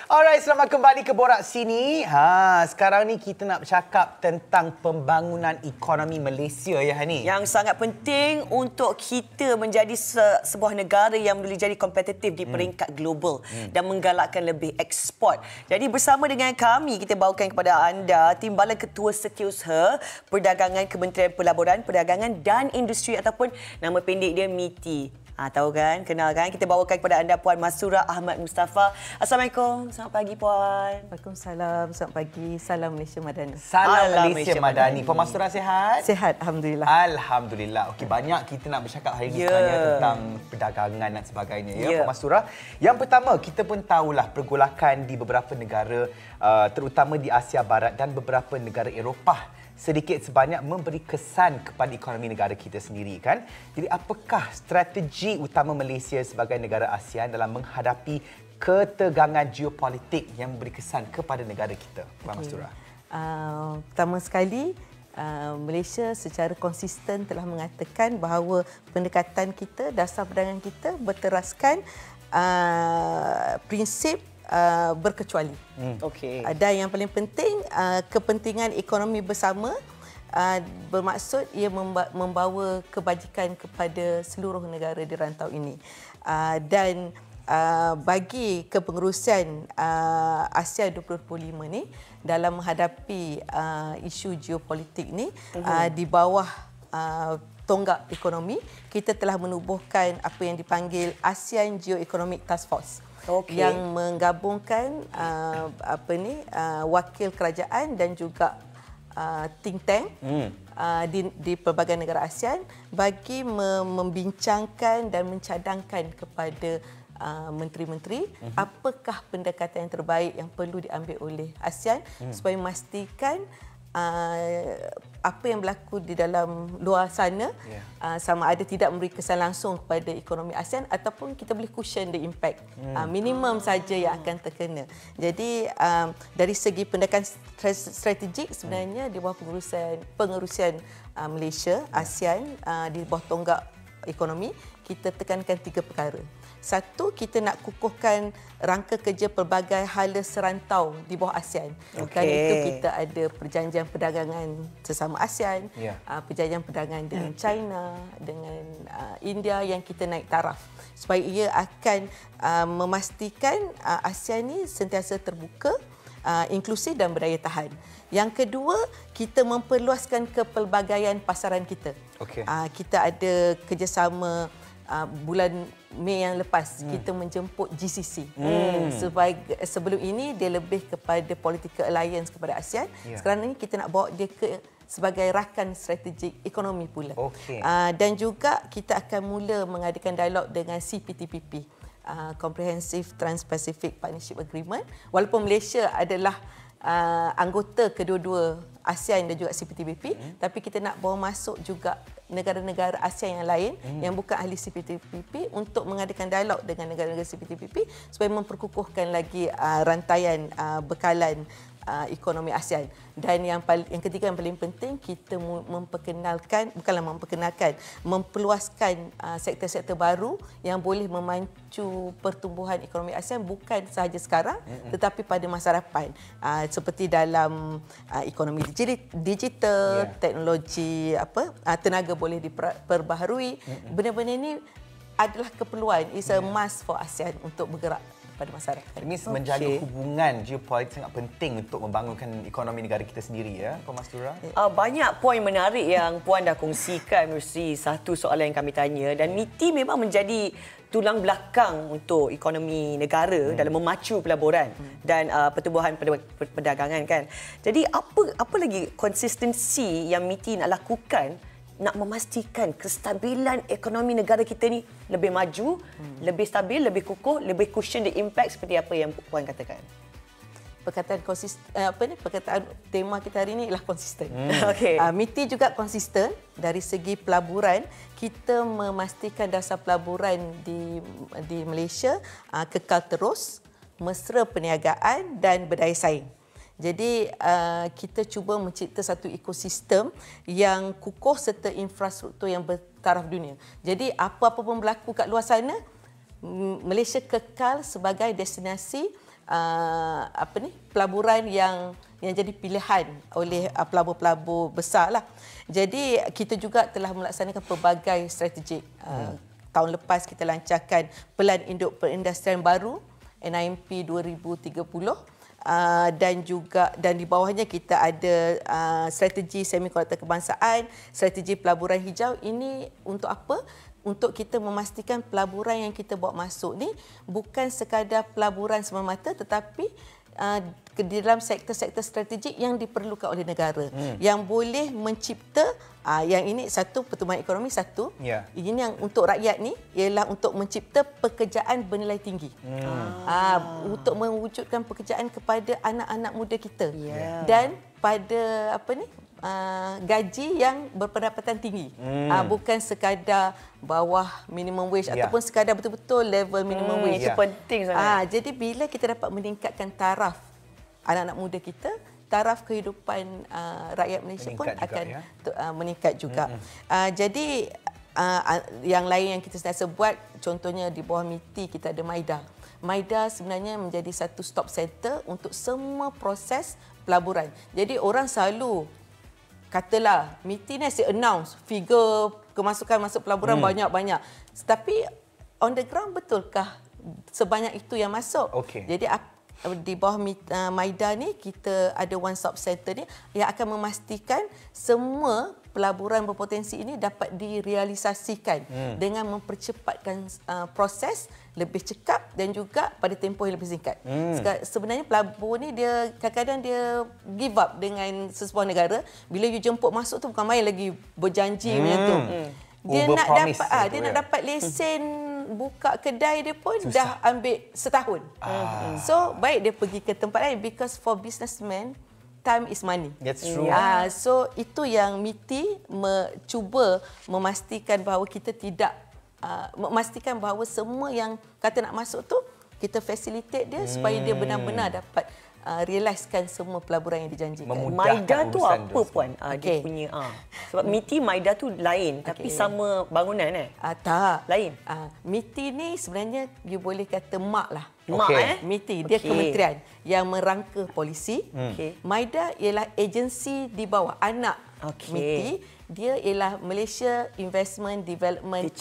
Alright, selamat kembali ke Borak Sini. Sekarang ni kita nak bercakap tentang pembangunan ekonomi Malaysia ya Hani. Yang sangat penting untuk kita menjadi sebuah negara yang boleh jadi kompetitif di peringkat global dan menggalakkan lebih ekspor. Jadi bersama dengan kami, kita bawakan kepada anda Timbalan Ketua Setiausaha Perdagangan Kementerian Pelaburan, Perdagangan dan Industri ataupun nama pendek dia MITI. Tahu kan? Kenal kan? Kita bawakan kepada anda Puan Mastura Ahmad Mustafa. Assalamualaikum. Selamat pagi Puan. Waalaikumsalam. Selamat pagi. Salam Malaysia Madani. Salam Malaysia Madani. Puan Mastura sihat? Sihat, alhamdulillah. Alhamdulillah. Okey, banyak kita nak bercakap hari ini sebenarnya tentang perdagangan dan sebagainya ya Puan Mastura. Yang pertama, kita pun tahulah pergolakan di beberapa negara terutama di Asia Barat dan beberapa negara Eropah sedikit sebanyak memberi kesan kepada ekonomi negara kita sendiri kan. Jadi apakah strategi utama Malaysia sebagai negara ASEAN dalam menghadapi ketegangan geopolitik yang memberi kesan kepada negara kita? Puan Mastura. Pertama sekali, Malaysia secara konsisten telah mengatakan bahawa pendekatan kita, dasar perdagangan kita berteraskan prinsip berkecuali. Okey. Dan yang paling penting, kepentingan ekonomi bersama bermaksud ia membawa kebajikan kepada seluruh negara di rantau ini. Dan bagi kepengurusan Asia 2025 ni dalam menghadapi isu geopolitik ni di bawah tonggak ekonomi, kita telah menubuhkan apa yang dipanggil ASEAN Geo-Economic Task Force. Yang menggabungkan wakil kerajaan dan juga think tank di pelbagai negara ASEAN bagi membincangkan dan mencadangkan kepada menteri-menteri apakah pendekatan yang terbaik yang perlu diambil oleh ASEAN supaya memastikan apa yang berlaku di dalam luar sana sama ada tidak memberi kesan langsung kepada ekonomi ASEAN ataupun kita boleh cushion the impact. Minimum saja yang akan terkena. Jadi dari segi pendekatan strategik sebenarnya di bawah pengurusan Malaysia, ASEAN di bawah tonggak ekonomi, kita tekankan 3 perkara. Satu, kita nak kukuhkan rangka kerja pelbagai hala serantau di bawah ASEAN. Kerana itu kita ada perjanjian perdagangan sesama ASEAN, perjanjian perdagangan dengan China, dengan India yang kita naik taraf. Supaya ia akan memastikan ASEAN ini sentiasa terbuka, inklusif dan berdaya tahan. Yang kedua, kita memperluaskan kepelbagaian pasaran kita. Kita ada kerjasama bulan Mei yang lepas kita menjemput GCC. Sebelum ini dia lebih kepada political alliance kepada ASEAN. Sekarang ini kita nak bawa dia sebagai rakan strategik ekonomi pula. Dan juga kita akan mula mengadakan dialog dengan CPTPP, Comprehensive Trans-Pacific Partnership Agreement. Walaupun Malaysia adalah anggota kedua-dua ASEAN dan juga CPTPP, tapi kita nak bawa masuk juga negara-negara ASEAN yang lain yang bukan ahli CPTPP untuk mengadakan dialog dengan negara-negara CPTPP supaya memperkukuhkan lagi rantaian bekalan ekonomi ASEAN. Dan yang ketiga yang paling penting, kita memperluaskan sektor-sektor baru yang boleh memacu pertumbuhan ekonomi ASEAN bukan sahaja sekarang tetapi pada masa hadapan. Seperti dalam ekonomi digital, teknologi tenaga boleh diperbaharui. Benda-benda ini adalah keperluan, is a must for ASEAN untuk bergerak pada masyarakat. Ini menjaga hubungan geopolitik sangat penting untuk membangunkan ekonomi negara kita sendiri ya, Puan Mastura. Banyak poin menarik yang Puan dah kongsikan melalui satu soalan yang kami tanya, dan MITI memang menjadi tulang belakang untuk ekonomi negara dalam memacu pelaburan dan pertumbuhan perdagangan kan. Jadi apa lagi konsistensi yang MITI nak lakukan nak memastikan kestabilan ekonomi negara kita ni lebih maju, lebih stabil, lebih kukuh, lebih cushion the impact seperti apa yang Puan katakan? Perkataan perkataan tema kita hari ini ialah konsisten. MITI juga konsisten dari segi pelaburan. Kita memastikan dasar pelaburan di Malaysia kekal terus, mesra perniagaan dan berdaya saing. Jadi kita cuba mencipta satu ekosistem yang kukuh serta infrastruktur yang bertaraf dunia. Jadi apa-apa pun berlaku kat luar sana, Malaysia kekal sebagai destinasi pelaburan yang jadi pilihan oleh pelabur-pelabur besar lah. Jadi kita juga telah melaksanakan pelbagai strategi. Tahun lepas kita lancarkan Pelan Induk Perindustrian Baru NIMP 2030 dan di bawahnya kita ada strategi semikonduktor kebangsaan, strategi pelaburan hijau. Ini untuk apa? Untuk kita memastikan pelaburan yang kita bawa masuk ni bukan sekadar pelaburan semata-mata, tetapi di dalam sektor-sektor strategik yang diperlukan oleh negara, yang boleh mencipta yang ini satu, pertumbuhan ekonomi satu. Ini yang untuk rakyat ni ialah untuk mencipta pekerjaan bernilai tinggi. Untuk mewujudkan pekerjaan kepada anak-anak muda kita. Dan pada gaji yang berpendapatan tinggi. Bukan sekadar bawah minimum wage ataupun sekadar betul-betul level minimum wage. Itu penting sangat. Jadi bila kita dapat meningkatkan taraf anak-anak muda kita, taraf kehidupan rakyat Malaysia pun akan meningkat juga. Jadi yang lain yang kita sentiasa buat, contohnya di bawah MITI kita ada MIDA. MIDA sebenarnya menjadi satu stop center untuk semua proses pelaburan. Jadi orang selalu katalah MITI ni asyik announce figure kemasukan masuk pelaburan banyak-banyak. Tapi on the ground betulkah sebanyak itu yang masuk? Jadi di bawah MIDA ni kita ada one stop center ni yang akan memastikan semua pelaburan berpotensi ini dapat direalisasikan dengan mempercepatkan proses lebih cekap dan juga pada tempoh yang lebih singkat. Sebenarnya pelabur ni dia kadang-kadang dia give up dengan sesebuah negara bila you jemput masuk tu bukan main lagi berjanji macam tu. Dia nak dapat lesen buka kedai dia pun dah ambil setahun. So baik dia pergi ke tempat lain, because for businessman time is money. That's true. So itu yang MITI cuba memastikan bahawa kita tidak memastikan bahawa semua yang kata nak masuk tu kita facilitate dia supaya dia benar-benar dapat realisekan semua pelaburan yang dijanjikan. MIDA tu apa Puan? Dia punya sebab MITI MIDA tu lain tapi sama bangunan tak. Lain. MITI ni sebenarnya you boleh kata mak lah. MITI dia kementerian yang merangka polisi. MIDA ialah agensi di bawah anak MITI. Dia ialah Malaysia Investment Development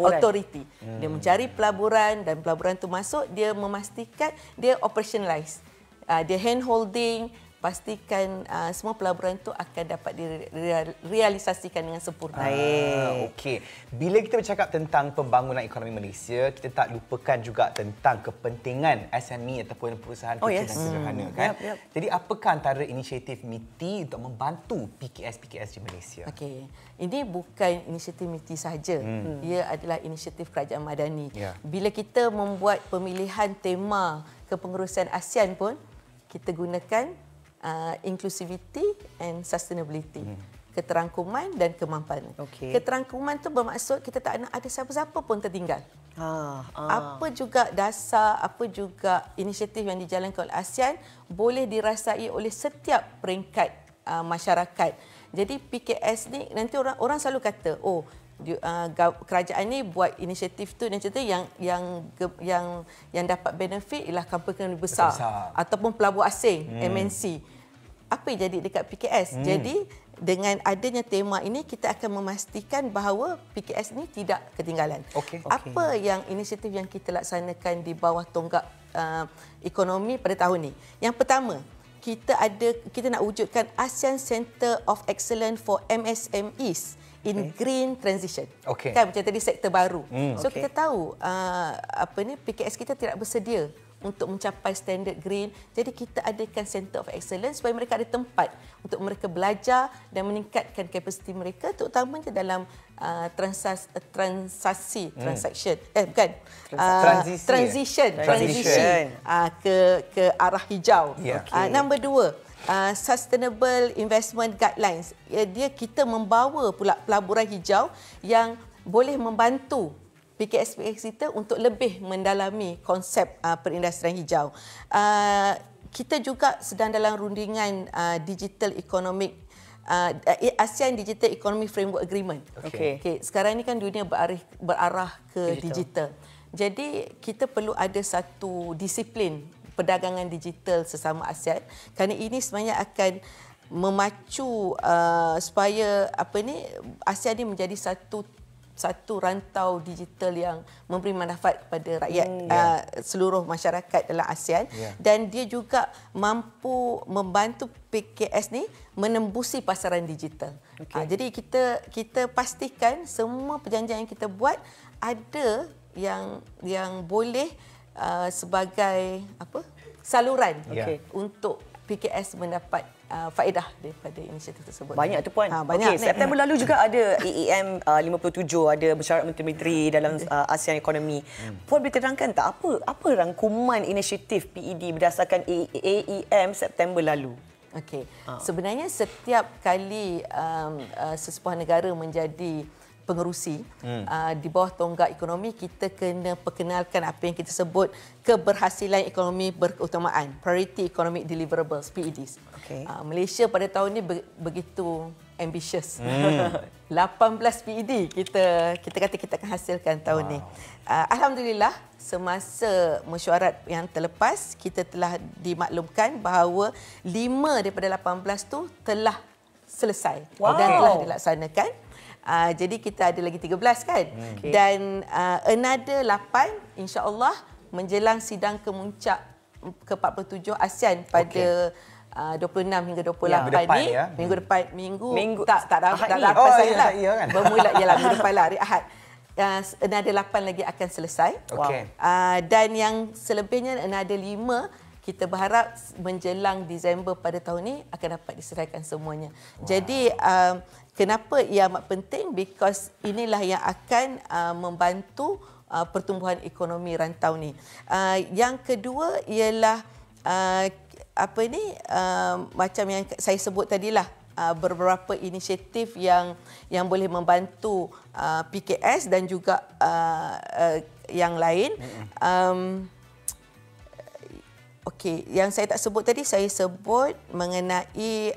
Authority. Dia mencari pelaburan dan pelaburan tu masuk, dia memastikan dia operationalize. Dia hand holding, pastikan semua pelaburan itu akan dapat direalisasikan dengan sempurna. Okey. Bila kita bercakap tentang pembangunan ekonomi Malaysia, kita tak lupakan juga tentang kepentingan SME ataupun perusahaan kecil dan sederhana, kan? Jadi apakah antara inisiatif MITI untuk membantu PKS-PKS di Malaysia? Ini bukan inisiatif MITI sahaja. Ia adalah inisiatif kerajaan madani. Bila kita membuat pemilihan tema kepengurusan ASEAN pun, kita gunakan inclusivity and sustainability. Keterangkuman dan kemampanan. Keterangkuman tu bermaksud kita tak nak ada siapa-siapa pun tertinggal. Apa juga dasar, apa juga inisiatif yang dijalankan oleh ASEAN boleh dirasai oleh setiap peringkat masyarakat. Jadi PKS ni nanti orang selalu kata, kerajaan ni buat inisiatif tu dan cerita yang dapat benefit ialah company besar ataupun pelabur asing, MNC. Apa yang jadi dekat PKS? Jadi dengan adanya tema ini kita akan memastikan bahawa PKS ni tidak ketinggalan. Apa yang inisiatif yang kita laksanakan di bawah tonggak ekonomi pada tahun ni? Yang pertama, kita nak wujudkan ASEAN Center of Excellence for MSMEs in green transition. Kan macam tadi sektor baru. So kita tahu PKS kita tidak bersedia untuk mencapai standard green. Jadi kita adakan Center of Excellence supaya mereka ada tempat untuk mereka belajar dan meningkatkan kapasiti mereka, terutamanya dalam transition ke arah hijau. Nombor 2, Sustainable Investment Guidelines. Kita membawa pula pelaburan hijau yang boleh membantu PKS-PKS kita untuk lebih mendalami konsep perindustrian hijau. Kita juga sedang dalam rundingan Digital Economic ASEAN Digital Economy Framework Agreement. Sekarang ni kan dunia berarah ke digital. Jadi kita perlu ada satu disiplin perdagangan digital sesama ASEAN, kerana ini sebenarnya akan memacu supaya ASEAN ini menjadi satu rantau digital yang memberi manfaat kepada rakyat seluruh masyarakat dalam ASEAN, dan dia juga mampu membantu PKS ni menembusi pasaran digital. Jadi kita pastikan semua perjanjian yang kita buat ada yang boleh sebagai saluran untuk PKS mendapat faedah daripada inisiatif tersebut. Banyak tu Puan. Banyak. September lalu juga ada AEM 57, ada mesyuarat menteri-menteri dalam ASEAN Ekonomi. Puan boleh terangkan tak apa rangkuman inisiatif PED berdasarkan AEM September lalu? Okey. Sebenarnya setiap kali sesebuah negara menjadi pengerusi di bawah tonggak ekonomi, kita kena perkenalkan apa yang kita sebut keberhasilan ekonomi berkeutamaan, Priority Economic Deliverables, PEDs. Malaysia pada tahun ini begitu ambitious. 18 PED kita kata kita akan hasilkan tahun ini. Alhamdulillah, semasa mesyuarat yang terlepas, kita telah dimaklumkan bahawa 5 daripada 18 tu telah selesai dan telah dilaksanakan. Jadi kita ada lagi 13 kan. Dan another 8 insya-Allah menjelang sidang kemuncak ke-47 ASEAN pada 26 hingga 28 ni, minggu depan, minggu tak dapat saya lah. Bermula ialah minggu depan lah, hari Ahad. Another 8 lagi akan selesai. Dan yang selebihnya another 5 kita berharap menjelang Disember pada tahun ini akan dapat diselesaikan semuanya. Jadi kenapa ia amat penting? Because inilah yang akan membantu pertumbuhan ekonomi rantau ni. Yang kedua ialah macam yang saya sebut tadilah, beberapa inisiatif yang boleh membantu PKS dan juga yang lain. Okey, yang saya tak sebut tadi, saya sebut mengenai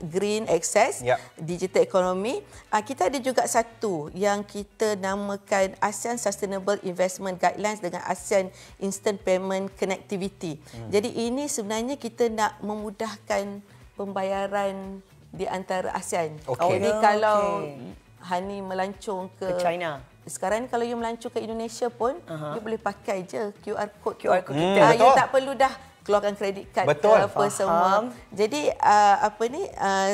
green access, digital economy. Kita ada juga satu yang kita namakan ASEAN Sustainable Investment Guidelines dengan ASEAN Instant Payment Connectivity. Jadi ini sebenarnya kita nak memudahkan pembayaran di antara ASEAN. Jadi kalau Hani melancong ke China, sekarang ni kalau you melancong ke Indonesia pun, you boleh pakai je QR code kita. You tak perlu dah keluarkan kredit kad ke apa semua. Jadi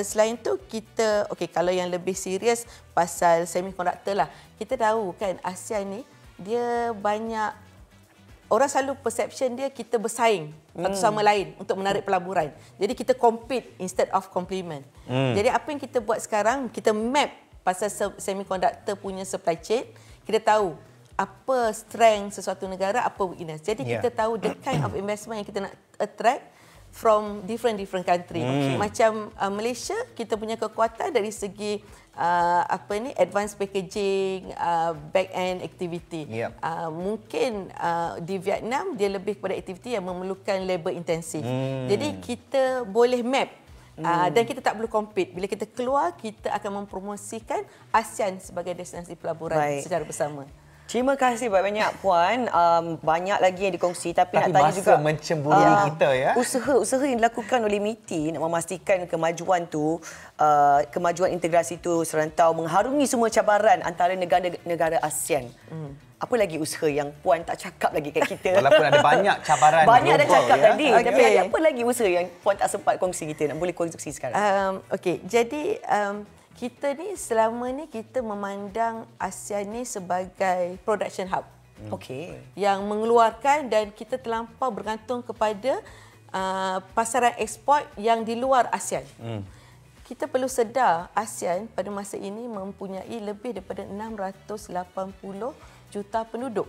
selain tu kita, kalau yang lebih serius pasal semiconductor lah, kita tahu kan ASEAN ni dia banyak, orang selalu perception dia kita bersaing satu sama lain untuk menarik pelaburan. Jadi kita compete instead of complement. Jadi apa yang kita buat sekarang, kita map pasal semiconductor punya supply chain, kita tahu apa strength sesuatu negara, apa weakness. Jadi kita tahu the kind of investment yang kita nak attract from different country. Macam Malaysia, kita punya kekuatan dari segi advanced packaging, back end activity. Mungkin di Vietnam dia lebih kepada aktiviti yang memerlukan labor intensif. Jadi kita boleh map. Dan kita tak perlu compete. Bila kita keluar, kita akan mempromosikan ASEAN sebagai destinasi pelaburan secara bersama. Terima kasih banyak Puan. Banyak lagi yang dikongsi, tapi nak tanya juga mencemburi kita ya. Usaha yang dilakukan oleh MITI nak memastikan kemajuan tu, kemajuan integrasi tu serantau mengharungi semua cabaran antara negara-negara ASEAN. Apa lagi usaha yang Puan tak cakap lagi kat kita? Walaupun ada banyak cabaran. Banyak dah cakap tadi. Tapi ada apa lagi usaha yang Puan tak sempat kongsi kita? Nak boleh kongsi sekarang? Jadi kita ni selama ni kita memandang ASEAN ni sebagai production hub. Yang mengeluarkan, dan kita terlampau bergantung kepada pasaran ekspor yang di luar ASEAN. Kita perlu sedar ASEAN pada masa ini mempunyai lebih daripada 680 juta penduduk.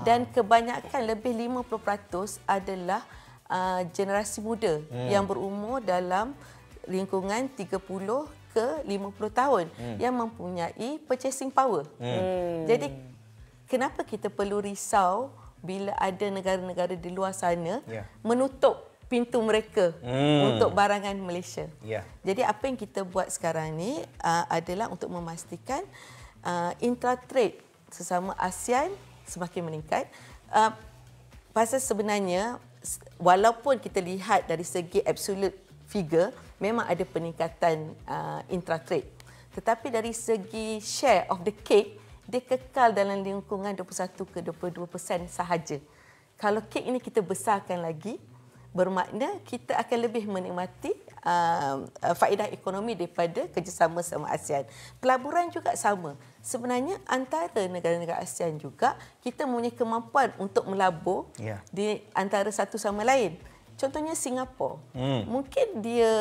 Dan kebanyakan lebih 50% adalah generasi muda yang berumur dalam lingkungan 30 ke 50 tahun yang mempunyai purchasing power. Jadi kenapa kita perlu risau bila ada negara-negara di luar sana menutup pintu mereka untuk barangan Malaysia. Jadi apa yang kita buat sekarang ni adalah untuk memastikan intra-trade sesama ASEAN semakin meningkat. Pasal sebenarnya walaupun kita lihat dari segi absolute figure memang ada peningkatan intra-trade, tetapi dari segi share of the cake dia kekal dalam lingkungan 21 ke 22% sahaja. Kalau kek ini kita besarkan lagi, bermakna kita akan lebih menikmati faedah ekonomi daripada kerjasama sama ASEAN. Pelaburan juga sama. Sebenarnya antara negara-negara ASEAN juga kita mempunyai kemampuan untuk melabur di antara satu sama lain. Contohnya Singapura. Mungkin dia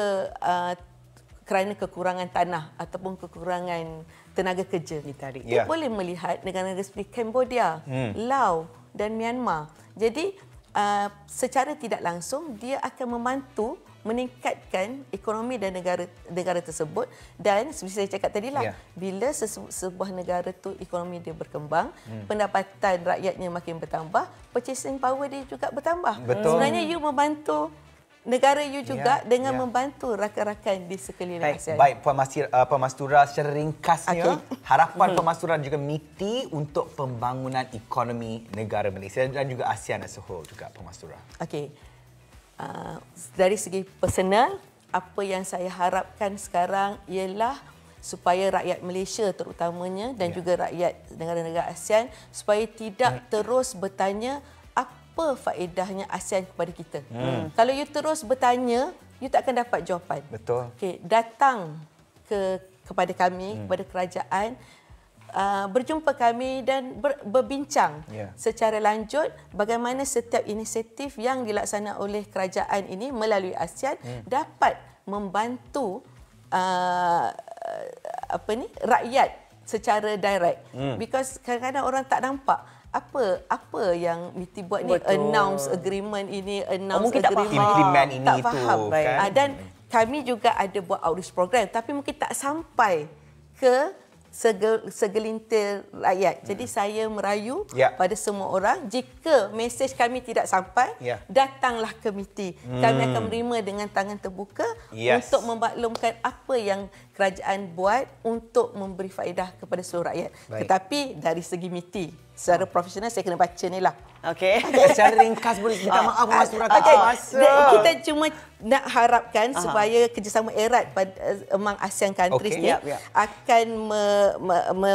kerana kekurangan tanah ataupun kekurangan tenaga kerja. Kita boleh melihat negara-negara seperti Cambodia, Laos dan Myanmar. Jadi secara tidak langsung dia akan membantu meningkatkan ekonomi dan negara tersebut, dan seperti saya cakap tadilah, bila sebuah negara tu ekonomi dia berkembang, pendapatan rakyatnya makin bertambah, purchasing power dia juga bertambah. Sebenarnya you membantu negara you juga dengan membantu rakan-rakan di sekeliling ASEAN. Baik, Puan Mastura, secara ringkasnya, harapan Puan Mastura juga MITI untuk pembangunan ekonomi negara Malaysia dan juga ASEAN as a whole juga, Puan Mastura. Okey. Dari segi personal, apa yang saya harapkan sekarang ialah supaya rakyat Malaysia terutamanya dan juga rakyat negara-negara ASEAN supaya tidak terus bertanya apa faedahnya ASEAN kepada kita. Kalau you terus bertanya, you tak akan dapat jawapan. Betul. Okay, datang kepada kami, kepada kerajaan, berjumpa kami dan berbincang secara lanjut bagaimana setiap inisiatif yang dilaksanakan oleh kerajaan ini melalui ASEAN dapat membantu rakyat secara direct. Because kadang-kadang orang tak nampak apa yang MITI buat ni, announce agreement ini, announce mungkin agreement, implement ini tak itu, faham. kan? Dan kami juga ada buat outreach program tapi mungkin tak sampai ke segelintir rakyat. Jadi saya merayu pada semua orang, jika mesej kami tidak sampai, datanglah ke MITI. Kami akan menerima dengan tangan terbuka untuk memaklumkan apa yang kerajaan buat untuk memberi faedah kepada seluruh rakyat. Tetapi dari segi MITI, secara profesional saya kena baca ni lah. Okey. Secara ringkas boleh minta maaf Puan Mastura tak masa. Kita cuma nak harapkan supaya kerjasama erat pada among ASEAN countries ni akan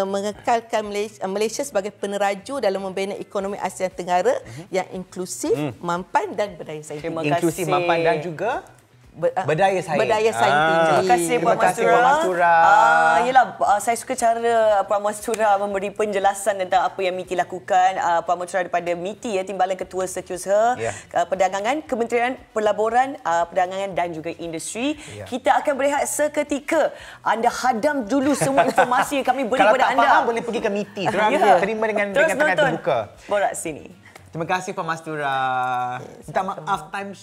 mengekalkan Malaysia sebagai peneraju dalam membina ekonomi ASEAN Tenggara yang inklusif, mampan dan berdaya saing tinggi. Inklusif, mampan dan juga berdaya saing. Berdaya saing tinggi. Terima kasih Puan Mastura. Yalah, saya suka cara Puan Mastura memberi penjelasan tentang apa yang MITI lakukan. Puan Mastura daripada MITI, Timbalan Ketua Setiausaha Perdagangan, Kementerian Pelaburan, Perdagangan dan juga Industri. Kita akan berehat seketika. Anda hadam dulu semua informasi yang kami beri kepada anda. Kalau tak faham boleh pergi ke MITI. Terima dengan tangan terbuka. Borak sini. Terima kasih Puan Mastura. Minta maaf time